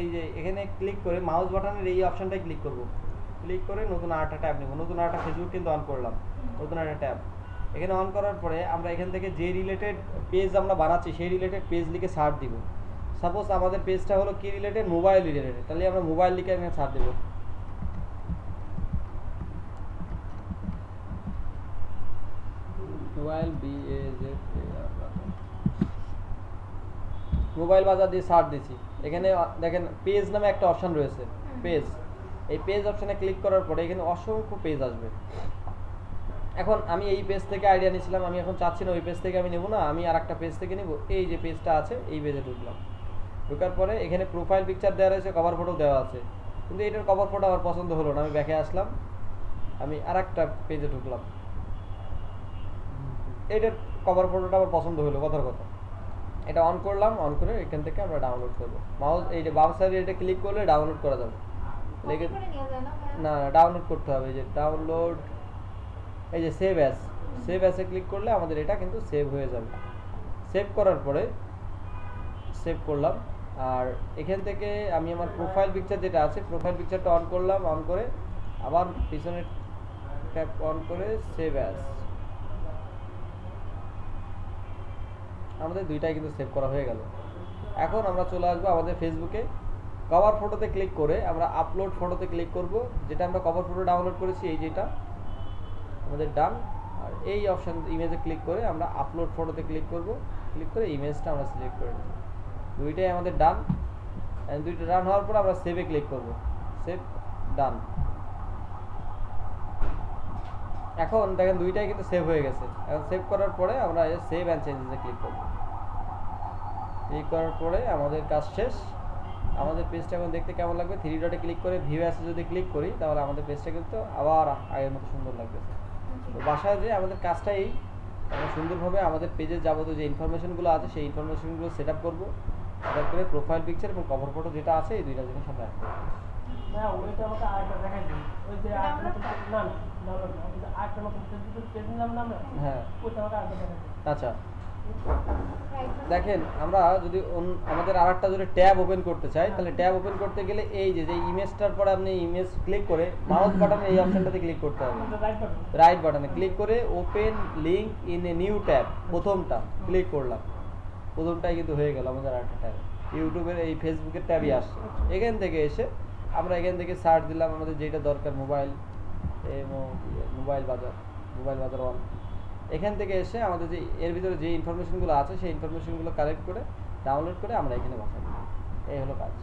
এই যে এখানে ক্লিক করে মাউস বাটনের এই অপশনটায় ক্লিক করব, ক্লিক করে নতুন আরেকটা ট্যাব নেব, নতুন আরেকটা ফেসবুক কিন্তু অন করলাম, নতুন একটা ট্যাব এখানে অন করার পরে আমরা এখান থেকে যে রিলেটেড পেজ আমরা বানাচ্ছি সেই রিলেটেড পেজ লিখে সার্চ দিব। সাপোজ আমাদের পেজটা হলো কি রিলেটেড, মোবাইল রিলেটেড, তাহলে আমরা মোবাইল লিখে এখানে সার্চ দেবো। মোবাইল মোবাইল বাজার দিয়ে সার্চ দিছি, এখানে দেখেন পেজ নামে একটা অপশন রয়েছে, পেজ। এই পেজ অপশনে ক্লিক করার পরে এখানে অসংখ্য পেজ আসবে। এখন আমি এই পেজ থেকে আইডিয়া নিয়েছিলাম, আমি এখন চাচ্ছি না ওই পেজ থেকে আমি নেবো না, আমি আর একটা পেজ থেকে নেব। এই যে পেজটা আছে এই পেজে ঢুকলাম, ঢোকার পরে এখানে প্রোফাইল পিকচার দেওয়া রয়েছে, কভার ফটো দেওয়া আছে, কিন্তু এটার কভার ফটো আমার পছন্দ হলো না, আমি ব্যাকে আসলাম, আমি আর একটা পেজে ঢুকলাম, এটার কভার ফটোটা আমার পছন্দ হলো, কথার কথা। এটা অন করলাম, অন করে এখান থেকে আমরা ডাউনলোড করবো। মাউস এই যে বাম সাইডে এটা ক্লিক করলে ডাউনলোড করা যাবে। না ডাউনলোড করতে হবে, এই যে ডাউনলোড, এই যে save as, save as click করলে আমাদের এটা কিন্তু সেভ হয়ে যাবে। সেভ করার পরে সেভ করলাম, আর এখান থেকে আমি আমার প্রোফাইল পিকচার যেটা আছে প্রোফাইল পিকচারটা অন করলাম, অন করে আবার পিছনের ট্যাপ অন করে সেভ অ্যাজ, আমাদের দুইটাই কিন্তু সেভ করা হয়ে গেল। এখন আমরা চলে আসবো আমাদের ফেসবুকে, কভার ফটোতে ক্লিক করে আমরা আপলোড ফটোতে ক্লিক করব, যেটা আমরা কভার ফটো ডাউনলোড করেছি এই যেটা আমাদের ডান। আর এই অপশান ইমেজে ক্লিক করে আমরা আপলোড ফটোতে ক্লিক করব, ক্লিক করে ইমেজটা আমরা সিলেক্ট করে নেব, দুইটাই আমাদের ডান। দুইটা ডান হওয়ার পর আমরা সেভে ক্লিক করব, সেভ, ডান। এখন দেখেন দুইটাই কিন্তু সেভ হয়ে গেছে। এখন সেভ করার পরে আমরা সেভ অ্যান্ড চেঞ্জেসে ক্লিক করব, ক্লিক করার পরে আমাদের কাজ শেষ। আমাদের পেজটা এখন দেখতে কেমন লাগবে, থ্রি ডটে ক্লিক করে ভিউ অ্যাসে যদি ক্লিক করি তাহলে আমাদের পেজটা কিন্তু আবার আগের মতো সুন্দর লাগবে। তো বাসায় যে আমাদের কাজটা এই, আমরা সুন্দরভাবে আমাদের পেজের যাবতীয় যে ইনফরমেশনগুলো আছে সেই ইনফরমেশনগুলো সেট আপ করবো, সেট আপ করে প্রোফাইল পিকচার এবং কভার ফটো যেটা আছে এই দুইটা জিনিস আমরা অ্যাড করবো। হ্যাঁ আচ্ছা, দেখেন আমরা যদি আমাদের আর একটা যদি ট্যাব ওপেন করতে চাই, তাহলে ট্যাব ওপেন করতে গেলে এই যে ইমেজটার পরে আপনি ইমেজ ক্লিক করে মাউস বাটনে এই অপশনটাতে ক্লিক করতে হবে, রাইট বাটনে ক্লিক করে open link in a new tab, প্রথমটা ক্লিক করলাম, প্রথমটাই কিন্তু হয়ে গেল আমাদের আরেকটা ট্যাব, ইউটিউবের এই ফেসবুকের ট্যাবই আসছে। এখান থেকে এসে আমরা এখান থেকে সার্চ দিলাম আমাদের যেটা দরকার, মোবাইল বাজার, মোবাইল বাজার ওয়ান। এখান থেকে এসে আমাদের যে এর ভিতরে যে ইনফরমেশনগুলো আছে সেই ইনফরমেশনগুলো কালেক্ট করে ডাউনলোড করে আমরা এখানে বসাবো, এই হলো কাজ।